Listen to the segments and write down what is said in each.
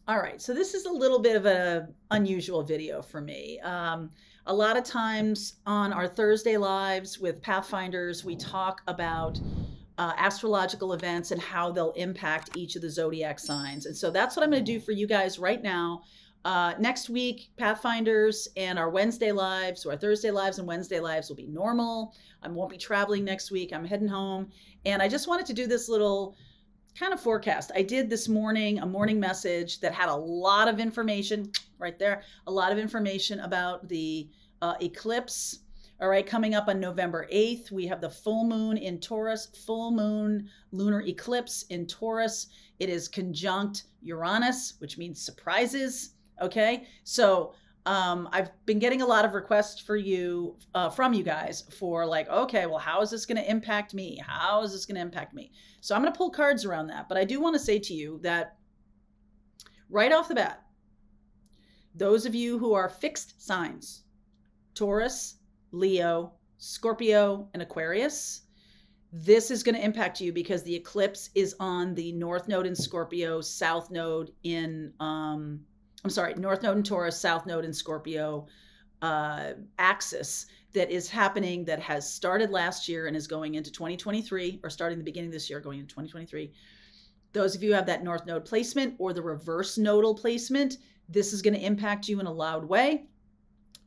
All right, so this is a little bit of an unusual video for me. A lot of times on our Thursday lives with Pathfinders, we talk about astrological events and how they'll impact each of the zodiac signs. And so that's what I'm going to do for you guys right now. Next week, Pathfinders and our Wednesday lives, so our Thursday lives and Wednesday lives will be normal. I won't be traveling next week. I'm heading home. And I just wanted to do this little kind of forecast. I did this morning a morning message that had a lot of information right there, a lot of information about the eclipse. All right, coming up on November 8th, we have the full moon in Taurus, full moon lunar eclipse in Taurus. It is conjunct Uranus, which means surprises. Okay, so I've been getting a lot of requests for you, from you guys for like, okay, well, how is this going to impact me? How is this going to impact me? So I'm going to pull cards around that. But I do want to say to you that right off the bat, those of you who are fixed signs, Taurus, Leo, Scorpio, and Aquarius, this is going to impact you because the eclipse is on the North Node in Scorpio, South Node in, North Node in Taurus, South Node in Scorpio axis that is happening, that has started last year and is going into 2023, or starting the beginning of this year, going into 2023. Those of you who have that North Node placement or the reverse nodal placement, this is going to impact you in a loud way.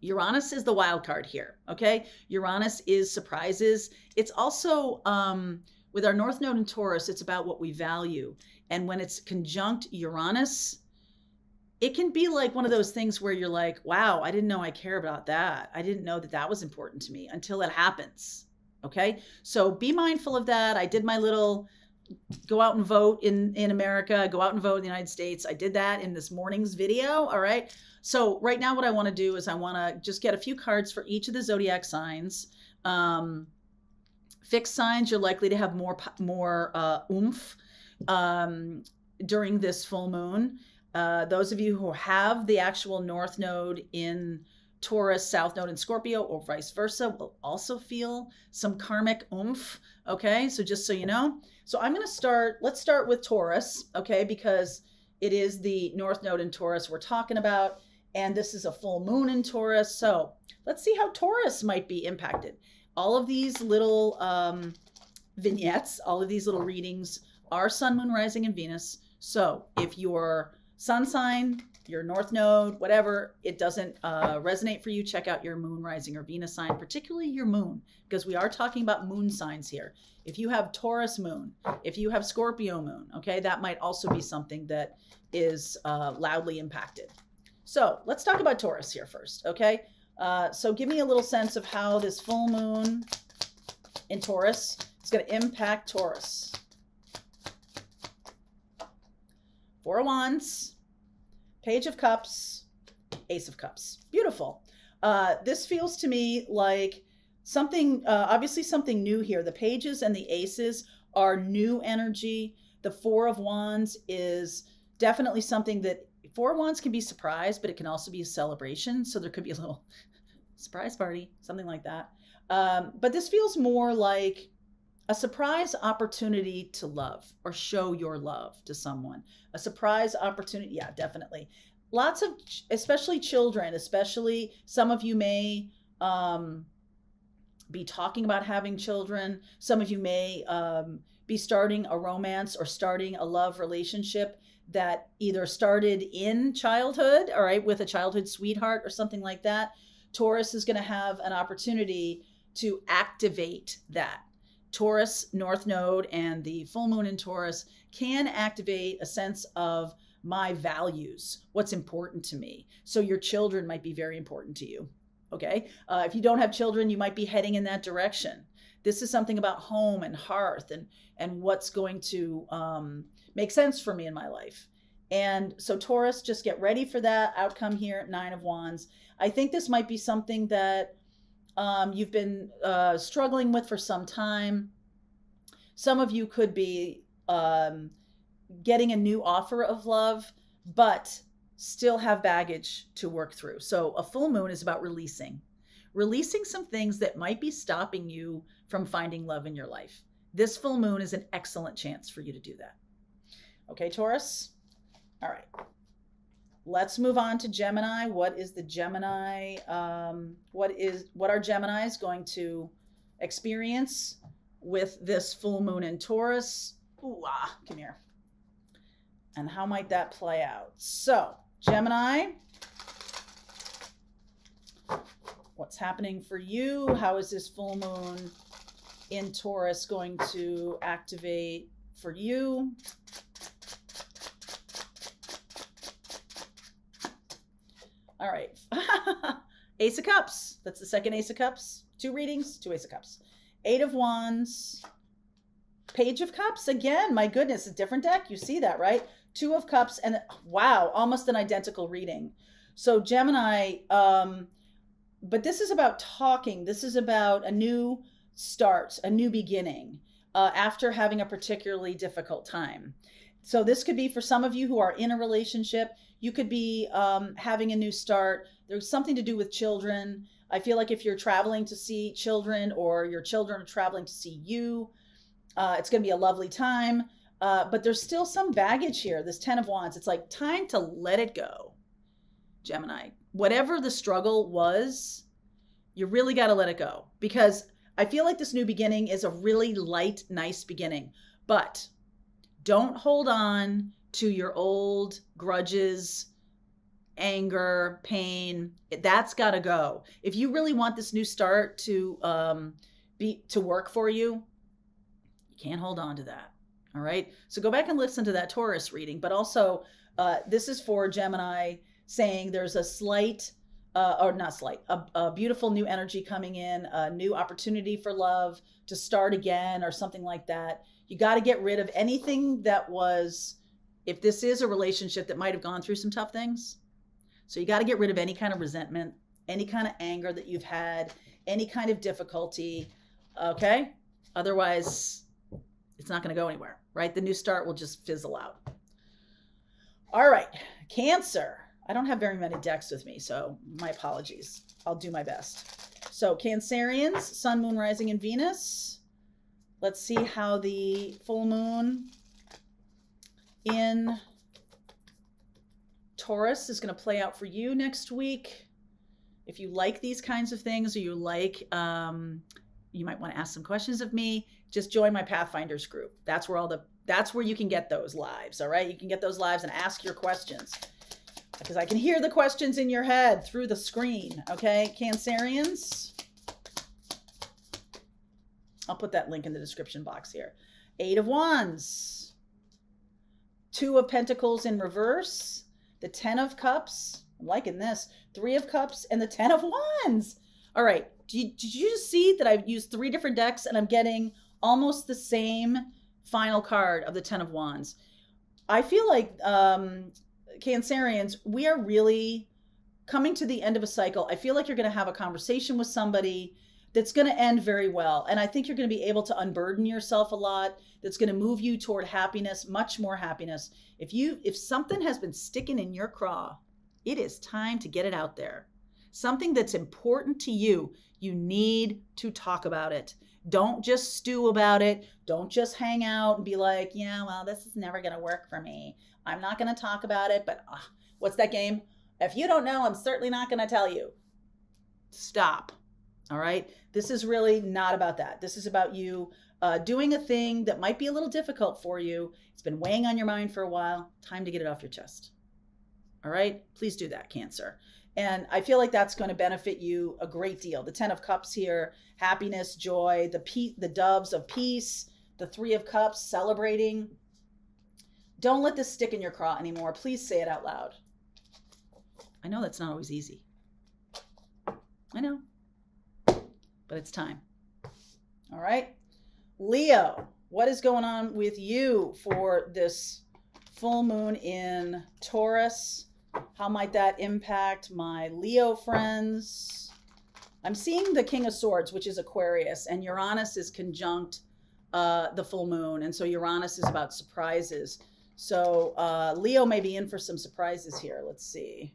Uranus is the wild card here, okay? Uranus is surprises. It's also, with our North Node in Taurus, it's about what we value. And when it's conjunct Uranus, it can be like one of those things where you're like, wow, I didn't know I care about that. I didn't know that that was important to me until it happens, okay? So be mindful of that. I did my little go out and vote in America, go out and vote in the United States. I did that in this morning's video, all right? So right now what I want to do is I want to just get a few cards for each of the zodiac signs. Fixed signs, you're likely to have more oomph during this full moon. Those of you who have the actual North Node in Taurus, South Node in Scorpio, or vice versa, will also feel some karmic oomph, okay? So just so you know. So I'm going to start, let's start with Taurus, okay? Because it is the North Node in Taurus we're talking about, and this is a full moon in Taurus. So let's see how Taurus might be impacted. All of these little vignettes, all of these little readings are Sun, Moon, Rising, and Venus. So if your sun sign, your North Node, whatever, it doesn't resonate for you, check out your Moon, Rising, or Venus sign, particularly your Moon, because we are talking about moon signs here. If you have Taurus Moon, if you have Scorpio Moon, okay, that might also be something that is loudly impacted. So let's talk about Taurus here first, okay? So give me a little sense of how this full moon in Taurus is going to impact Taurus. Four of Wands, Page of Cups, Ace of Cups. Beautiful. This feels to me like something, obviously something new here. The pages and the aces are new energy. The Four of Wands is definitely something that, Four of Wands can be surprise, but it can also be a celebration. So there could be a little surprise party, something like that. But this feels more like a surprise opportunity to love or show your love to someone. A surprise opportunity. Yeah, definitely. Lots of, especially children, especially some of you may be talking about having children. Some of you may be starting a romance or starting a love relationship that either started in childhood, all right, with a childhood sweetheart or something like that. Taurus is going to have an opportunity to activate that. Taurus, North Node, and the full moon in Taurus can activate a sense of my values, what's important to me. So your children might be very important to you, okay? If you don't have children, you might be heading in that direction. This is something about home and hearth and what's going to make sense for me in my life. And so Taurus, just get ready for that outcome here, Nine of Wands. I think this might be something that you've been struggling with for some time. Some of you could be getting a new offer of love, but still have baggage to work through. So a full moon is about releasing some things that might be stopping you from finding love in your life. This full moon is an excellent chance for you to do that. Okay, Taurus? All right. Let's move on to Gemini. What is the Gemini? What are Geminis going to experience with this full moon in Taurus? Ooh, come here. And how might that play out? So, Gemini, what's happening for you? How is this full moon in Taurus going to activate for you? All right. Ace of Cups. That's the second Ace of Cups. 2 readings, 2 Ace of Cups. 8 of Wands. Page of Cups. Again, my goodness, a different deck. You see that, right? 2 of Cups. And wow, almost an identical reading. So Gemini, but this is about talking. This is about a new start, a new beginning after having a particularly difficult time. So this could be for some of you who are in a relationship. You could be having a new start. There's something to do with children. I feel like if you're traveling to see children or your children are traveling to see you, it's going to be a lovely time. But there's still some baggage here. This 10 of Wands, it's like time to let it go, Gemini. Whatever the struggle was, you really got to let it go, because I feel like this new beginning is a really light, nice beginning. But don't hold on to your old grudges, anger, pain. That's got to go. If you really want this new start to work for you, you can't hold on to that. All right. So go back and listen to that Taurus reading. But also, this is for Gemini, saying there's a slight, or not slight, a beautiful new energy coming in, a new opportunity for love to start again or something like that. You got to get rid of anything that was, if this is a relationship that might have gone through some tough things. So you got to get rid of any kind of resentment, any kind of anger that you've had, any kind of difficulty. Okay. Otherwise, it's not going to go anywhere, right? The new start will just fizzle out. All right. Cancer. I don't have very many decks with me, so my apologies. I'll do my best. So Cancerians, Sun, Moon, Rising, and Venus. Let's see how the full moon in Taurus is going to play out for you next week. If you like these kinds of things, or you like, you might want to ask some questions of me, just join my Pathfinders group. That's where you can get those lives. All right. You can get those lives and ask your questions, because I can hear the questions in your head through the screen. Okay. Cancerians. I'll put that link in the description box here. 8 of Wands, 2 of Pentacles in reverse, the 10 of Cups. I'm liking this. 3 of Cups and the 10 of Wands. All right. Did you just see that I've used 3 different decks and I'm getting almost the same final card of the 10 of Wands? I feel like Cancerians, we are really coming to the end of a cycle. I feel like you're going to have a conversation with somebody that's going to end very well. And I think you're going to be able to unburden yourself a lot. That's going to move you toward happiness, much more happiness. If something has been sticking in your craw, it is time to get it out there. Something that's important to you, you need to talk about it. Don't just stew about it. Don't just hang out and be like, yeah, well, this is never going to work for me. I'm not going to talk about it, but what's that game? If you don't know, I'm certainly not going to tell you. Stop. All right. This is really not about that. This is about you doing a thing that might be a little difficult for you. It's been weighing on your mind for a while. Time to get it off your chest. All right. Please do that, Cancer. And I feel like that's going to benefit you a great deal. The 10 of Cups here, happiness, joy, the doves of peace, the 3 of Cups, celebrating. Don't let this stick in your craw anymore. Please say it out loud. I know that's not always easy. I know. But it's time. All right. Leo, what is going on with you for this full moon in Taurus? How might that impact my Leo friends? I'm seeing the King of Swords, which is Aquarius, and Uranus is conjunct the full moon. And so Uranus is about surprises. So Leo may be in for some surprises here. Let's see.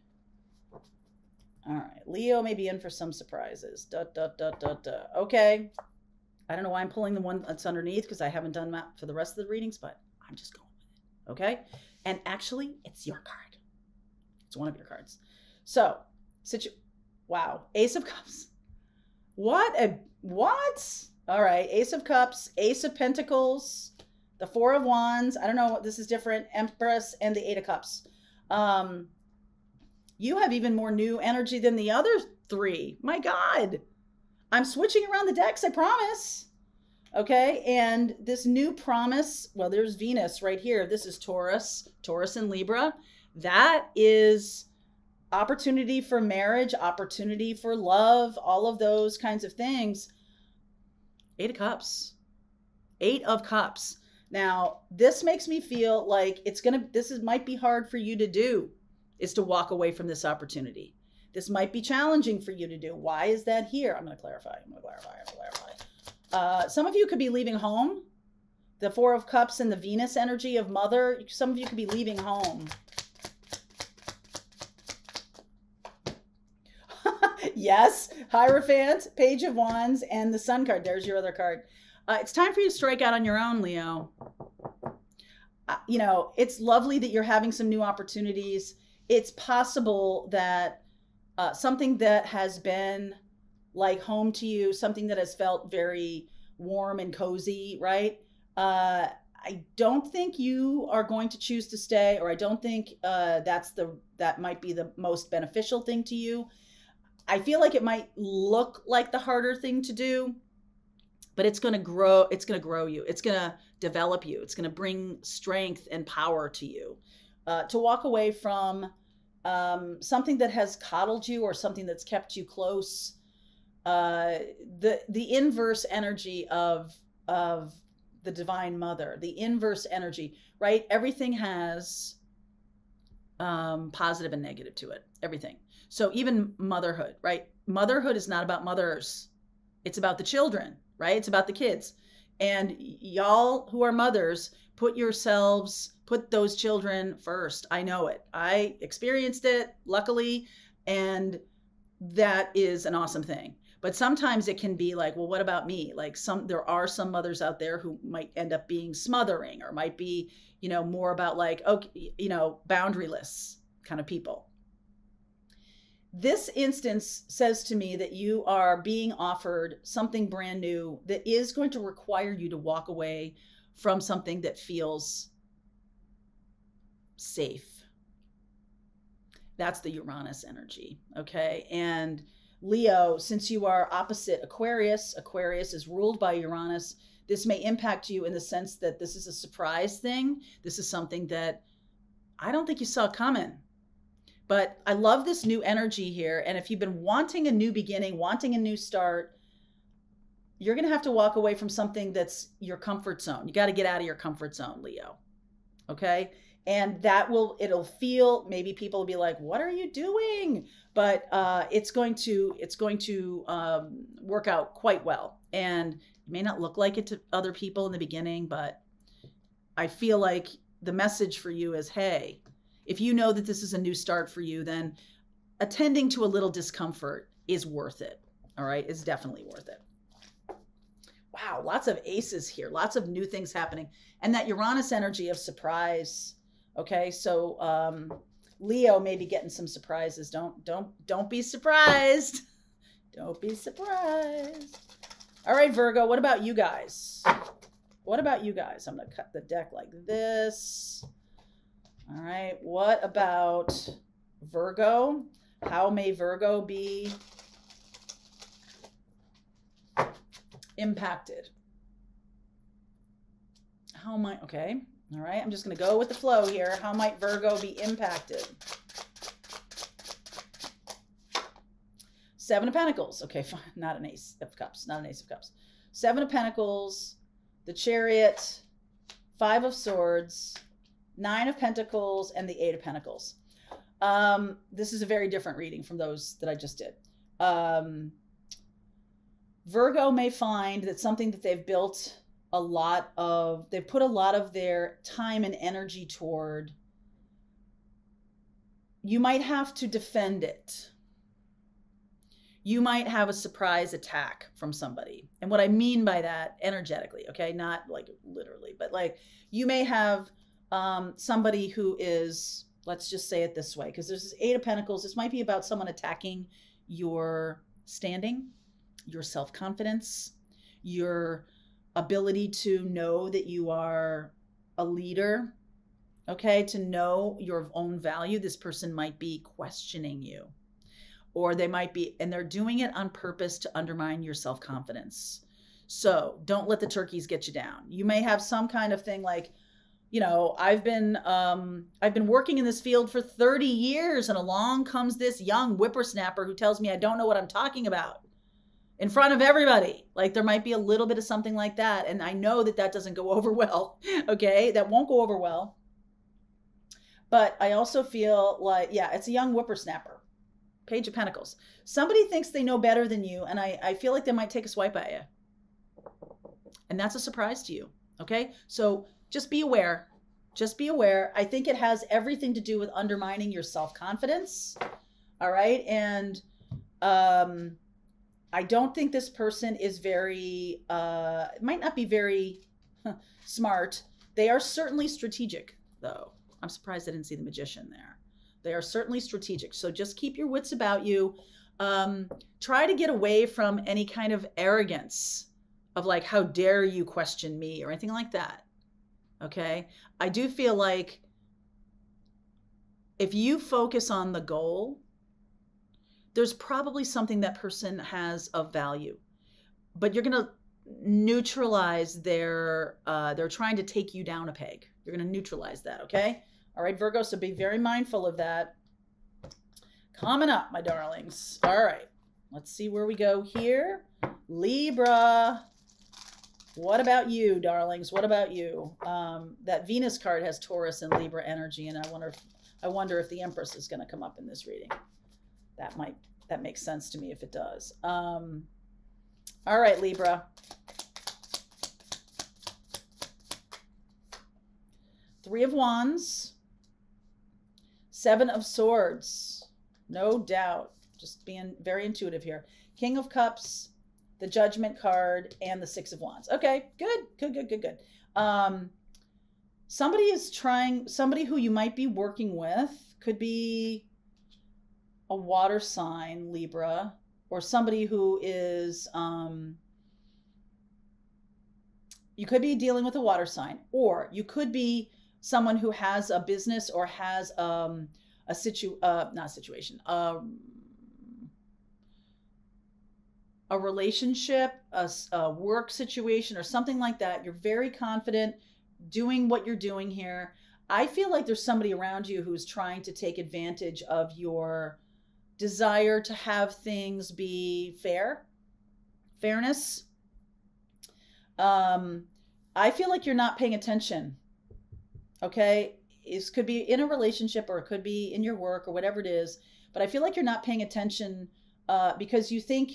All right. Leo may be in for some surprises. Okay. I don't know why I'm pulling the one that's underneath, because I haven't done that for the rest of the readings, but I'm just going with it. Okay. And actually, it's your card. It's one of your cards. So, wow, Ace of Cups. What? All right, Ace of Cups, Ace of Pentacles, the Four of Wands. I don't know what this is different. Empress and the Eight of Cups. You have even more new energy than the other three. My God. I'm switching around the decks, I promise. Okay, and this new promise, well, there's Venus right here. This is Taurus and Libra. That is opportunity for marriage, opportunity for love, all of those kinds of things. Eight of Cups. Eight of Cups. Now, this makes me feel like might be hard for you to do, is to walk away from this opportunity. This might be challenging for you to do. Why is that here? I'm going to clarify. Some of you could be leaving home. The Four of Cups and the Venus energy of mother. Some of you could be leaving home. Yes, Hierophant, Page of Wands, and the Sun card. There's your other card. It's time for you to strike out on your own, Leo. You know, it's lovely that you're having some new opportunities. It's possible that something that has been like home to you, something that has felt very warm and cozy, right? I don't think you are going to choose to stay, or I don't think that might be the most beneficial thing to you. I feel like it might look like the harder thing to do, but it's going to grow. It's going to grow you. It's going to develop you. It's going to bring strength and power to you. To walk away from something that has coddled you or something that's kept you close. The inverse energy of the Divine Mother, the inverse energy, right? Everything has positive and negative to it. Everything. So even motherhood, right? Motherhood is not about mothers. It's about the children, right? It's about the kids. And y'all who are mothers, put those children first. I know it. I experienced it, luckily, and that is an awesome thing. But sometimes it can be like, well, what about me? Like there are some mothers out there who might end up being smothering, or might be, more about like, okay, boundaryless kind of people. This instance says to me that you are being offered something brand new that is going to require you to walk away from something that feels safe. That's the Uranus energy, okay? And Leo, since you are opposite Aquarius is ruled by Uranus. This may impact you in the sense that this is a surprise thing. This is something that I don't think you saw coming. But I love this new energy here. And if you've been wanting a new beginning, wanting a new start, you're going to have to walk away from something that's your comfort zone. You got to get out of your comfort zone, Leo. Okay? And it'll feel, maybe people will be like, what are you doing? But it's going to work out quite well. And it may not look like it to other people in the beginning, but I feel like the message for you is, hey, if you know that this is a new start for you, then attending to a little discomfort is worth it. All right? It's definitely worth it. Wow, lots of aces here. Lots of new things happening. And that Uranus energy of surprise. Okay, so Leo may be getting some surprises. Don't be surprised. Don't be surprised. All right, Virgo, what about you guys? What about you guys? I'm going to cut the deck like this. All right, what about Virgo? How may Virgo be impacted? Okay. All right, I'm just going to go with the flow here. How might Virgo be impacted? Seven of Pentacles. Okay, fine. Not an Ace of Cups. Not an Ace of Cups. Seven of Pentacles, the Chariot, Five of Swords, Nine of Pentacles, and the Eight of Pentacles. This is a very different reading from those that I just did. Virgo may find that something that they've built they've put a lot of their time and energy toward, you might have to defend it. You might have a surprise attack from somebody. And what I mean by that, energetically, okay, not like literally, but like you may have somebody who is Let's just say it this way, because there's this Eight of Pentacles. This might be about someone attacking your standing, your self-confidence, your ability to know that you are a leader, okay, to know your own value. This person might be questioning you, or they might be, and they're doing it on purpose to undermine your self-confidence. So don't let the turkeys get you down. You may have some kind of thing like, you know, I've been working in this field for 30 years, and along comes this young whippersnapper who tells me I don't know what I'm talking about in front of everybody. Like, there might be a little bit of something like that. And I know that that doesn't go over well. Okay. That won't go over well. But I also feel like, yeah, it's a young whippersnapper. Page of Pentacles. Somebody thinks they know better than you. And I feel like they might take a swipe at you. And that's a surprise to you. Okay. So just be aware. Just be aware. I think it has everything to do with undermining your self-confidence. All right. And I don't think this person is very, might not be very smart. They are certainly strategic, though. I'm surprised I didn't see the Magician there. They are certainly strategic. So just keep your wits about you. Try to get away from any kind of arrogance of like, how dare you question me or anything like that. Okay. I do feel like if you focus on the goal, there's probably something that person has of value, but you're going to neutralize their, they're trying to take you down a peg. You're going to neutralize that. Okay. All right, Virgo. So be very mindful of that. Coming up, my darlings. All right. Let's see where we go here. Libra. What about you, darlings? What about you? That Venus card has Taurus and Libra energy, and I wonder if the Empress is going to come up in this reading. That makes sense to me if it does. All right, Libra. Three of Wands, Seven of Swords, no doubt. Just being very intuitive here. King of Cups, the Judgment card, and the Six of Wands. Okay, good. Somebody who you might be working with could be a water sign, Libra, or somebody who is, you could be dealing with a water sign, or you could be someone who has a business or has a relationship, a work situation or something like that. You're very confident doing what you're doing here. I feel like there's somebody around you who's trying to take advantage of your desire to have things be fairness. I feel like you're not paying attention. Okay. It could be in a relationship or it could be in your work or whatever it is, but I feel like you're not paying attention because you think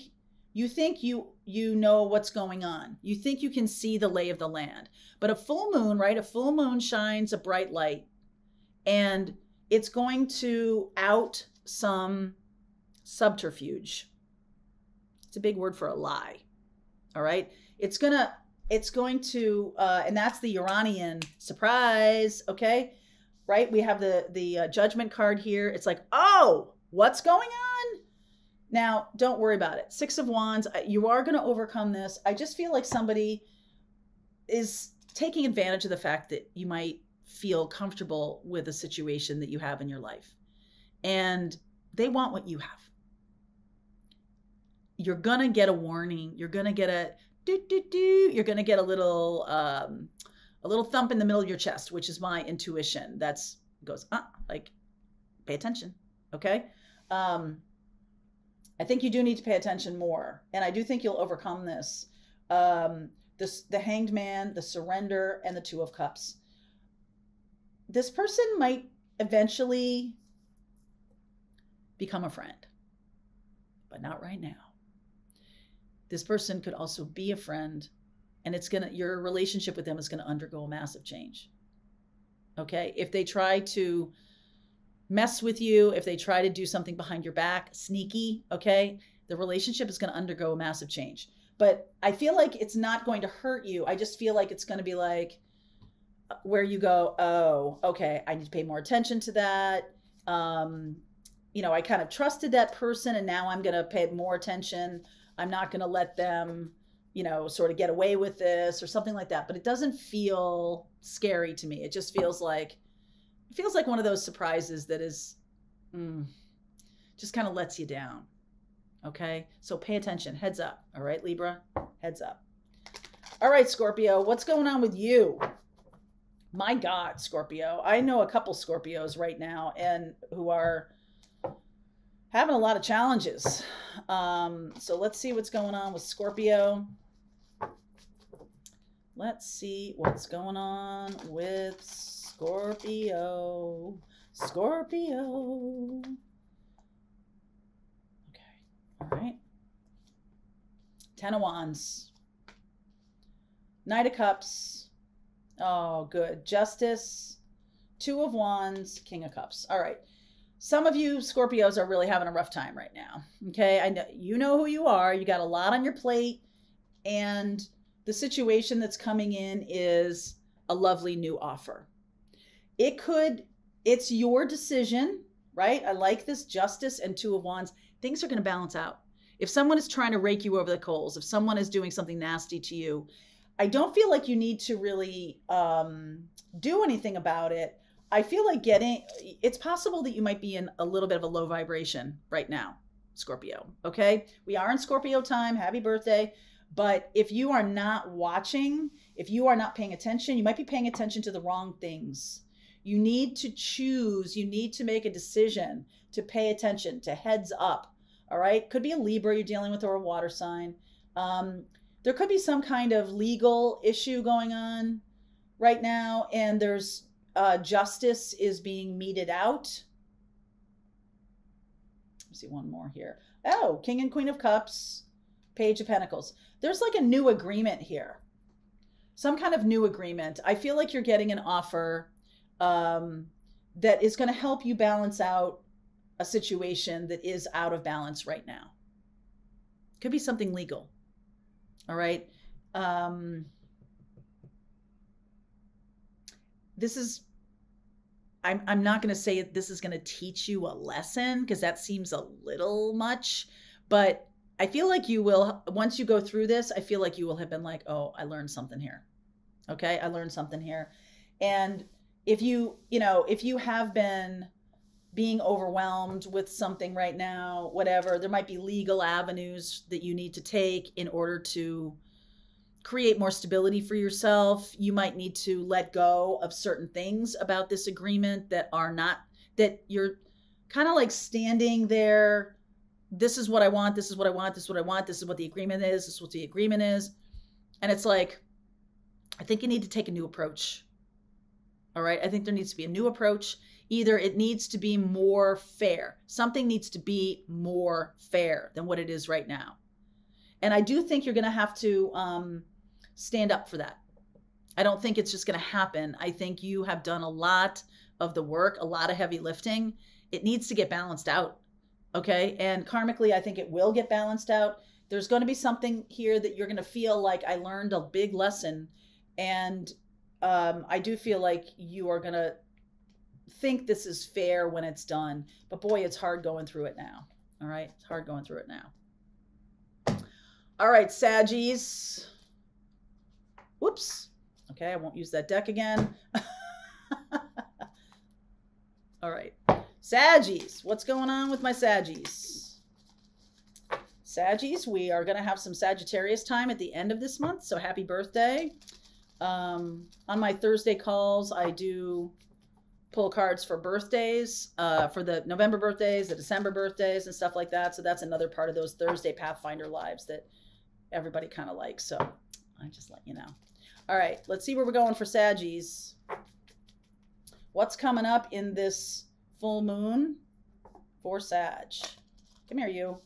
you know what's going on. You think you can see the lay of the land. But a full moon, right? A full moon shines a bright light, and it's going to out some subterfuge. It's a big word for a lie. All right. It's going to, and that's the Uranian surprise. Okay. Right. We have the Judgment card here. It's like, oh, what's going on? Now, don't worry about it. Six of Wands, you are going to overcome this. I just feel like somebody is taking advantage of the fact that you might feel comfortable with a situation that you have in your life. And they want what you have. You're going to get a warning. You're going to get a do-do-do. You're going to get a little thump in the middle of your chest, which is my intuition. Goes, like, pay attention. Okay. I think you do need to pay attention more. And I do think you'll overcome this. The Hanged Man, the Surrender, and the Two of Cups. This person might eventually become a friend, but not right now. This person could also be a friend, and your relationship with them is going to undergo a massive change. Okay. If they try to mess with you, if they try to do something behind your back, sneaky, okay, the relationship is going to undergo a massive change. But I feel like it's not going to hurt you. I just feel like it's going to be like, where you go, oh, okay, I need to pay more attention to that. I kind of trusted that person and now I'm going to pay more attention. I'm not going to let them, sort of get away with this or something like that. But it doesn't feel scary to me. It just feels like one of those surprises that is just kind of lets you down. Okay. So pay attention. Heads up. All right, Libra, heads up. All right, Scorpio, what's going on with you? My God, Scorpio. I know a couple Scorpios right now and who are having a lot of challenges. So let's see what's going on with Scorpio. Let's see what's going on with Scorpio. Scorpio. Okay. All right. 10 of Wands. Knight of Cups. Oh, good. Justice. 2 of Wands. King of Cups. All right. Some of you Scorpios are really having a rough time right now. Okay. I know you know who you are. You got a lot on your plate, and the situation that's coming in is a lovely new offer. It's your decision, right? I like this Justice and 2 of Wands. Things are going to balance out. If someone is trying to rake you over the coals, if someone is doing something nasty to you, I don't feel like you need to really do anything about it. I feel like it's possible that you might be in a little bit of a low vibration right now, Scorpio. Okay. We are in Scorpio time. Happy birthday. But if you are not watching, if you are not paying attention, you might be paying attention to the wrong things. You need to choose. You need to make a decision to pay attention, to heads up. All right. Could be a Libra you're dealing with or a water sign. There could be some kind of legal issue going on right now, and there's justice is being meted out. Let's see one more here. Oh, King and Queen of Cups, Page of Pentacles. There's like a new agreement here. Some kind of new agreement. I feel like you're getting an offer that is going to help you balance out a situation that is out of balance right now. Could be something legal. All right. I'm not going to say this is going to teach you a lesson because that seems a little much, but I feel like you will, once you go through this, I feel like you will have been like, oh, I learned something here. Okay. I learned something here. And if you have been being overwhelmed with something right now, whatever, there might be legal avenues that you need to take in order to create more stability for yourself. You might need to let go of certain things about this agreement that you're kind of like standing there. This is what I want. This is what I want. This is what I want. This is what the agreement is. This is what the agreement is. And it's like, I think you need to take a new approach. All right. I think there needs to be a new approach. Either it needs to be more fair. Something needs to be more fair than what it is right now. And I do think you're going to have to stand up for that. I don't think it's just going to happen. I think you have done a lot of the work, a lot of heavy lifting. It needs to get balanced out. Okay. And karmically, I think it will get balanced out. There's going to be something here that you're going to feel like I learned a big lesson. And I do feel like you are going to think this is fair when it's done. But boy, it's hard going through it now. All right. It's hard going through it now. All right, Saggies. Whoops. Okay, I won't use that deck again. All right. Saggies. What's going on with my Saggies? Saggies, we are going to have some Sagittarius time at the end of this month, so happy birthday. On my Thursday calls, I do pull cards for birthdays, for the November birthdays, the December birthdays, and stuff like that. So that's another part of those Thursday Pathfinder lives that everybody kind of likes. So I just let you know. All right, let's see where we're going for Saggies. What's coming up in this full moon for Sag? Come here, you.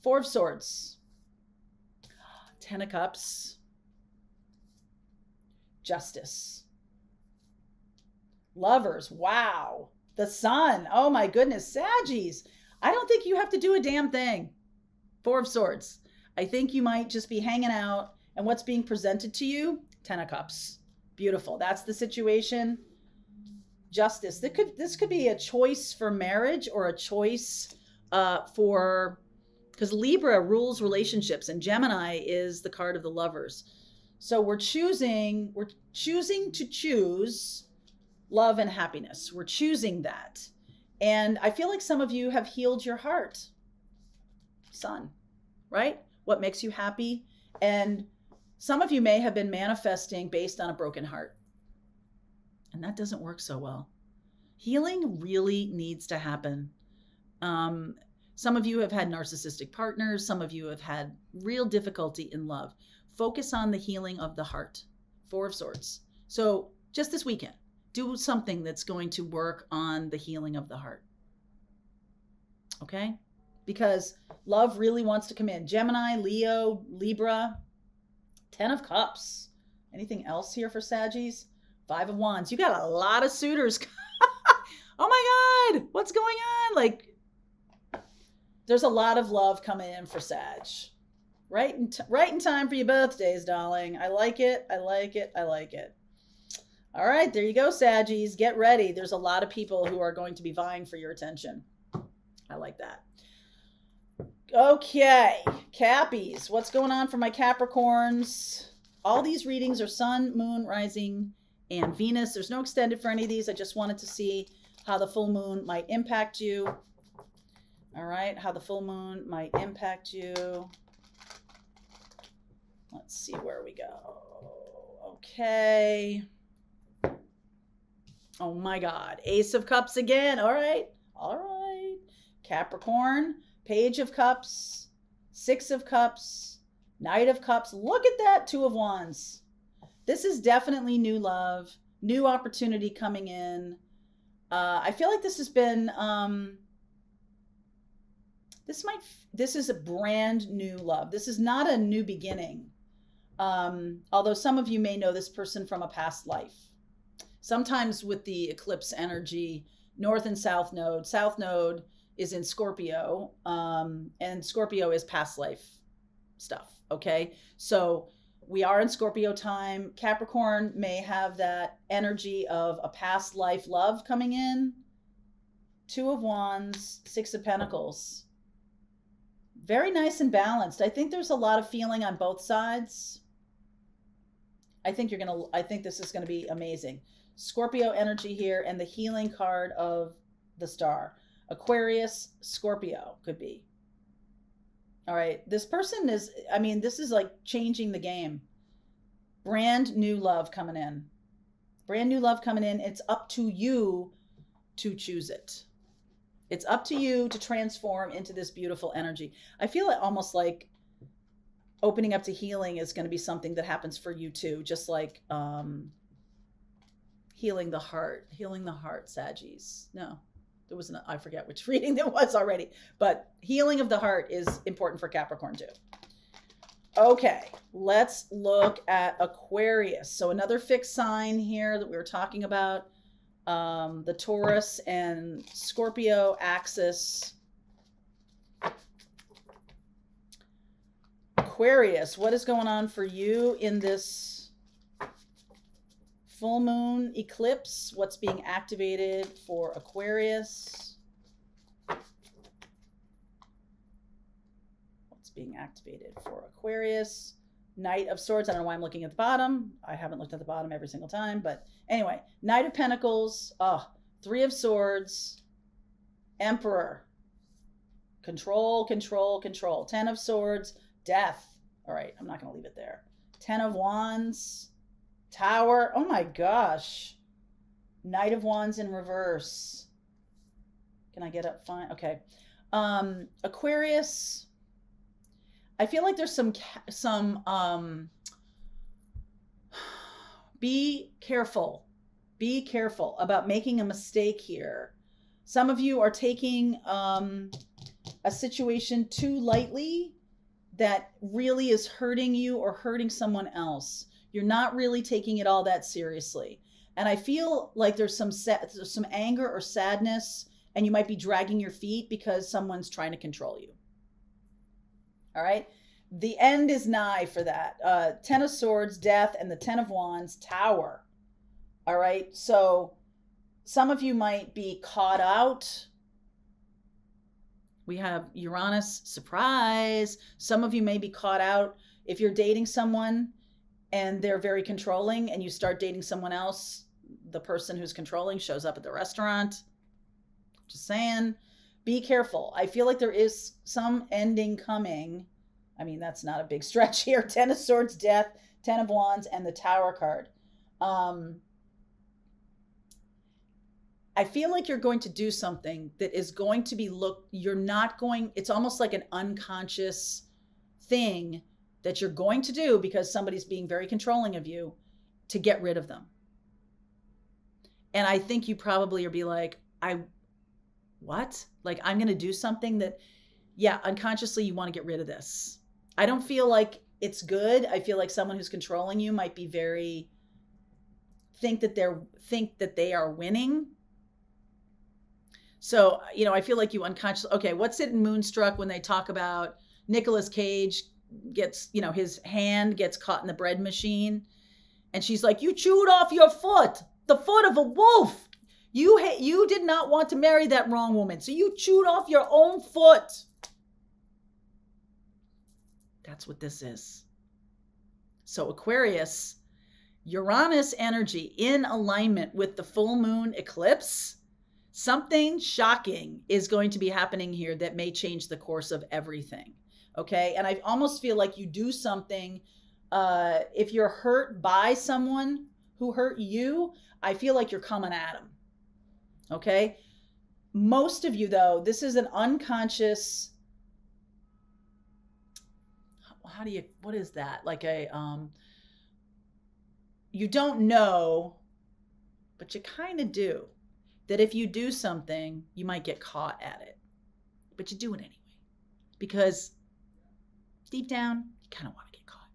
4 of Swords. 10 of Cups. Justice. Lovers. Wow. The Sun. Oh my goodness. Saggies. I don't think you have to do a damn thing. 4 of Swords. I think you might just be hanging out, and what's being presented to you? 10 of Cups. Beautiful. That's the situation. Justice. This could be a choice for marriage or a choice because Libra rules relationships and Gemini is the card of the lovers. So we're choosing to choose love and happiness. We're choosing that. And I feel like some of you have healed your heart. Sun, right? What makes you happy? And some of you may have been manifesting based on a broken heart. And that doesn't work so well. Healing really needs to happen. Some of you have had narcissistic partners. Some of you have had real difficulty in love. Focus on the healing of the heart. Four of Swords. So just this weekend, do something that's going to work on the healing of the heart. Okay? Because love really wants to come in. Gemini, Leo, Libra, 10 of Cups. Anything else here for Saggies? 5 of Wands. You got a lot of suitors. Oh my God, what's going on? Like, there's a lot of love coming in for Sag. Right in time for your birthdays, darling. I like it. I like it. I like it. All right, there you go, Saggies. Get ready. There's a lot of people who are going to be vying for your attention. I like that. Okay, Cappies. What's going on for my Capricorns? All these readings are Sun, Moon, Rising, and Venus. There's no extended for any of these. I just wanted to see how the full moon might impact you. All right, how the full moon might impact you. Let's see where we go. Okay. Oh my God. Ace of Cups again. All right. All right. Capricorn, Page of Cups, 6 of Cups, Knight of Cups. Look at that. 2 of Wands. This is definitely new love, new opportunity coming in. I feel like this has been, this is a brand new love. This is not a new beginning. Although some of you may know this person from a past life. Sometimes with the eclipse energy, North and South Node is in Scorpio, and Scorpio is past life stuff. Okay. So we are in Scorpio time. Capricorn may have that energy of a past life love coming in. 2 of Wands, 6 of Pentacles. Very nice and balanced. I think there's a lot of feeling on both sides. I think this is going to be amazing. Scorpio energy here and the healing card of the star. Aquarius, Scorpio could be. All right. This person is, this is like changing the game. Brand new love coming in. Brand new love coming in. It's up to you to choose it. It's up to you to transform into this beautiful energy. I feel it almost like opening up to healing is going to be something that happens for you too. Just like healing the heart, Saggies. No, there was I forget which reading there was already, but healing of the heart is important for Capricorn too. Okay, let's look at Aquarius. So another fixed sign here that we were talking about, the Taurus and Scorpio axis. Aquarius, what is going on for you in this full moon eclipse? What's being activated for Aquarius? What's being activated for Aquarius? Knight of Swords. I don't know why I'm looking at the bottom. I haven't looked at the bottom every single time, but anyway, Knight of Pentacles, 3 of Swords, Emperor, control, control, control, 10 of Swords, Death. All right, I'm not going to leave it there. 10 of Wands, Tower. Oh my gosh. Knight of Wands in reverse. Can I get up fine? Okay. Aquarius. I feel like there's some be careful. Be careful about making a mistake here. Some of you are taking a situation too lightly that really is hurting you or hurting someone else. You're not really taking it all that seriously. And I feel like there's some anger or sadness, and you might be dragging your feet because someone's trying to control you. All right. The end is nigh for that. 10 of Swords, Death, and the 10 of Wands, Tower. All right. So some of you might be caught out. We have Uranus, surprise. Some of you may be caught out if you're dating someone and they're very controlling and you start dating someone else. The person who's controlling shows up at the restaurant. Just saying, be careful. I feel like there is some ending coming. I mean, that's not a big stretch here. 10 of Swords, Death, 10 of Wands, and the Tower card. I feel like you're going to do something that is going to be you're not going, it's almost like an unconscious thing that you're going to do because somebody's being very controlling of you to get rid of them. And I think you probably are be like, what? Like, I'm going to do something that, yeah, unconsciously you want to get rid of this. I don't feel like it's good. I feel like someone who's controlling you might be think that they are winning. So, you know, I feel like you unconsciously, okay, what's it in Moonstruck when they talk about Nicolas Cage gets, you know, his hand gets caught in the bread machine. And she's like, you chewed off your foot, the foot of a wolf. You did not want to marry that wrong woman. So you chewed off your own foot. That's what this is. So Aquarius, Uranus energy in alignment with the full moon eclipse. Something shocking is going to be happening here that may change the course of everything. Okay. And I almost feel like you do something. If you're hurt by someone who hurt you, I feel like you're coming at them. Okay. Most of you, though, this is an unconscious. What is that? Like you don't know, but you kind of do. That if you do something, you might get caught at it. But you do it anyway. Because deep down, you kind of want to get caught.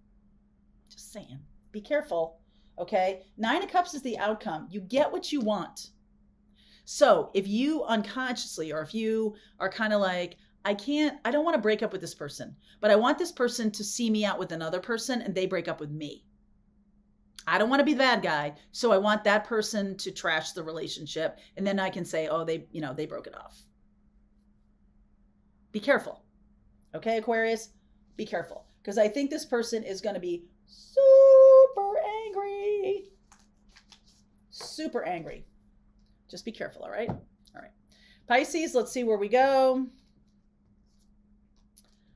Just saying. Be careful. Okay? 9 of Cups is the outcome. You get what you want. So if you unconsciously, or if you are kind of like, I don't want to break up with this person, but I want this person to see me out with another person and they break up with me. I don't want to be the bad guy. So I want that person to trash the relationship. And then I can say, oh, they broke it off. Be careful. Okay, Aquarius, be careful. Because I think this person is going to be super angry. Super angry. Just be careful, all right? All right. Pisces, let's see where we go.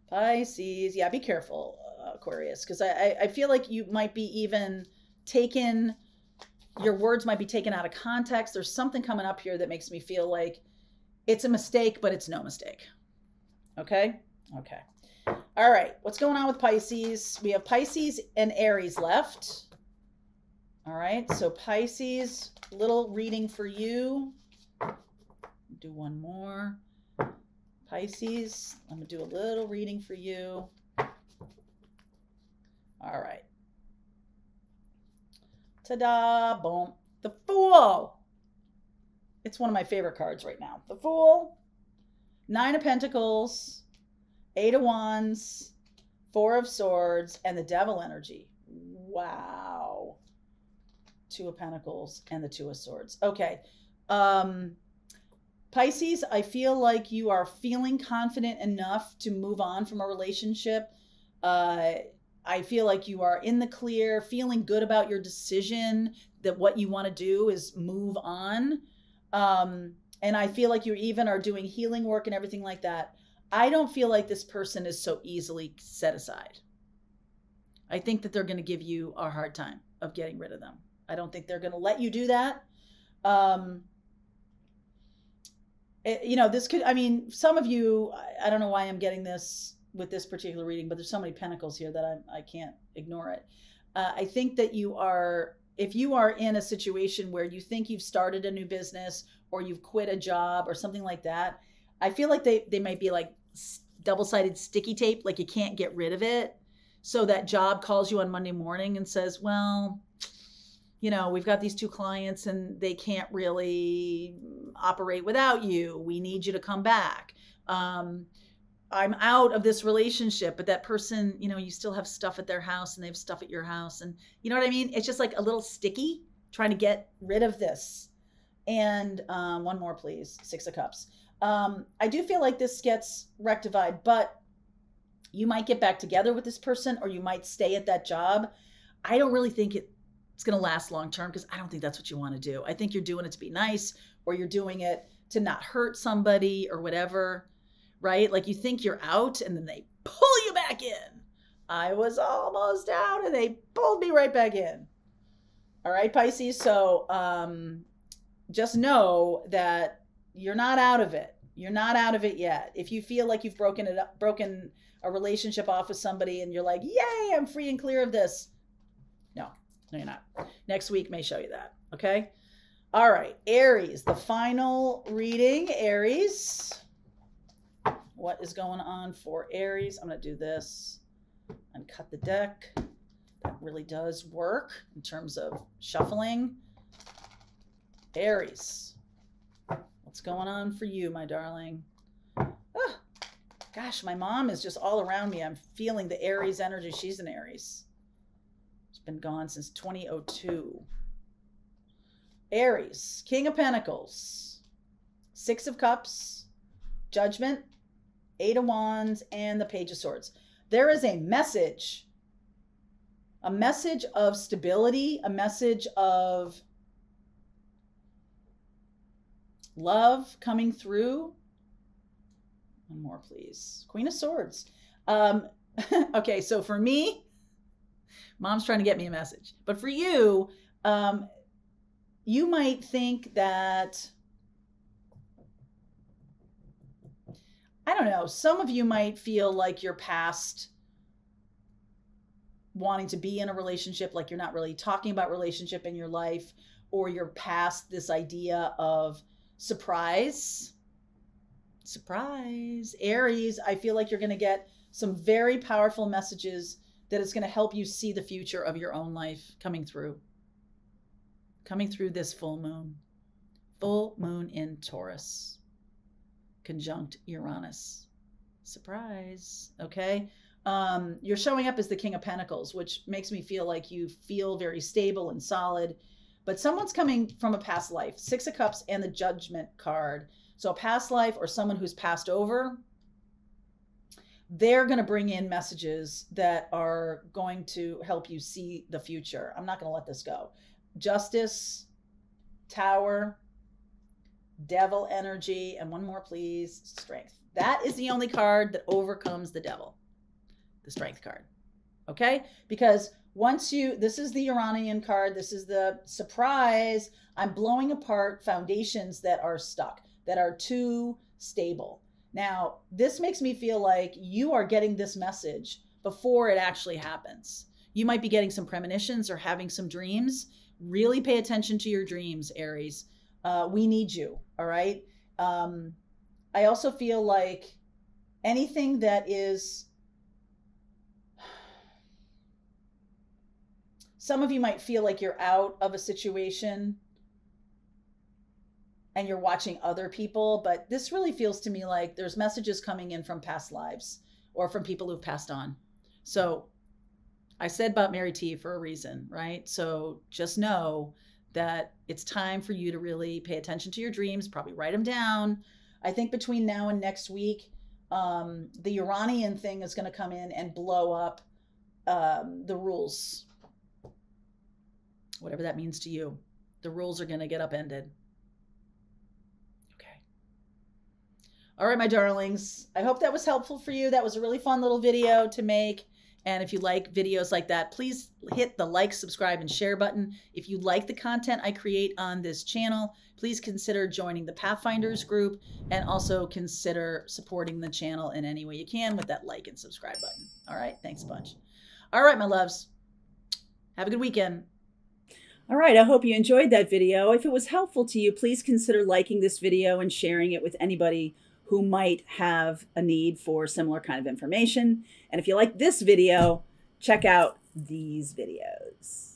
Pisces, yeah, be careful, Aquarius. Because I feel like you might be even your words might be taken out of context. There's something coming up here that makes me feel like it's a mistake, but it's no mistake. Okay? Okay. All right. What's going on with Pisces? We have Pisces and Aries left. All right. So Pisces, little reading for you. Do one more. Pisces, I'm going to do a little reading for you. All right. Ta-da, boom. The Fool. It's one of my favorite cards right now. The Fool, 9 of Pentacles, 8 of Wands, 4 of Swords, and the Devil energy. Wow. 2 of Pentacles and the 2 of Swords. Okay. Pisces, I feel like you are feeling confident enough to move on from a relationship. I feel like you are in the clear, feeling good about your decision, that what you want to do is move on. And I feel like you even are doing healing work and everything like that. I don't feel like this person is so easily set aside. I think that they're going to give you a hard time of getting rid of them. I don't think they're going to let you do that. This could, I mean, some of you, I don't know why I'm getting this with this particular reading, but there's so many pentacles here that I can't ignore it. I think that if you are in a situation where you think you've started a new business or you've quit a job or something like that, I feel like they might be like double-sided sticky tape, like you can't get rid of it. So that job calls you on Monday morning and says, well, we've got these 2 clients and they can't really operate without you. We need you to come back. I'm out of this relationship, but that person, you still have stuff at their house and they have stuff at your house. And you know what I mean? It's just like a little sticky. trying to get rid of this. And one more, please. 6 of Cups. I do feel like this gets rectified, but you might get back together with this person, or you might stay at that job. I don't really think it's going to last long term, because I don't think that's what you want to do. I think you're doing it to be nice, or you're doing it to not hurt somebody or whatever, right? Like you think you're out and then they pull you back in. I was almost out and they pulled me right back in. All right, Pisces. So just know that you're not out of it. You're not out of it yet. If you feel like you've broken a relationship off with somebody and you're like, yay, I'm free and clear of this. No, you're not. Next week may show you that. Okay. All right. Aries, the final reading. Aries. What is going on for Aries? I'm going to do this and cut the deck. That really does work in terms of shuffling. Aries. What's going on for you, my darling? Oh, gosh, my mom is just all around me. I'm feeling the Aries energy. She's an Aries. She's been gone since 2002. Aries, King of Pentacles, 6 of Cups, Judgment, 8 of Wands, and the Page of Swords. There is a message of stability, a message of love coming through. One more, please. Queen of Swords. Okay, so for me, mom's trying to get me a message. But for you, you might think that, I don't know, some of you might feel like you're past wanting to be in a relationship, like you're not really talking about relationship in your life, or you're past this idea of surprise. Surprise. Aries, I feel like you're going to get some very powerful messages that is going to help you see the future of your own life coming through this full moon in Taurus, conjunct Uranus. Surprise. Okay. You're showing up as the King of Pentacles, which makes me feel like you feel very stable and solid, but someone's coming from a past life. 6 of Cups and the Judgment card. So a past life, or someone who's passed over, they're going to bring in messages that are going to help you see the future. I'm not going to let this go. Justice, Tower, Devil energy, and one more, please. Strength. That is the only card that overcomes the devil. The Strength card. Okay? Because once this is the Uranian card, this is the surprise. I'm blowing apart foundations that are stuck, that are too stable. Now, this makes me feel like you are getting this message before it actually happens. You might be getting some premonitions or having some dreams. Really pay attention to your dreams, Aries. We need you, all right? I also feel like anything that is, some of you might feel like you're out of a situation and you're watching other people, but this really feels to me like there's messages coming in from past lives or from people who've passed on. So I said about Mary T for a reason, right? So just know that it's time for you to really pay attention to your dreams, probably write them down. I think between now and next week, the Uranian thing is going to come in and blow up the rules. Whatever that means to you. The rules are going to get upended. Okay. All right, my darlings. I hope that was helpful for you. That was a really fun little video to make. And if you like videos like that, please hit the like, subscribe, and share button. If you like the content I create on this channel, please consider joining the Pathfinders group, and also consider supporting the channel in any way you can with that like and subscribe button. All right. Thanks a bunch. All right, my loves. Have a good weekend. All right, I hope you enjoyed that video. If it was helpful to you, please consider liking this video and sharing it with anybody who might have a need for similar kind of information. And if you like this video, check out these videos.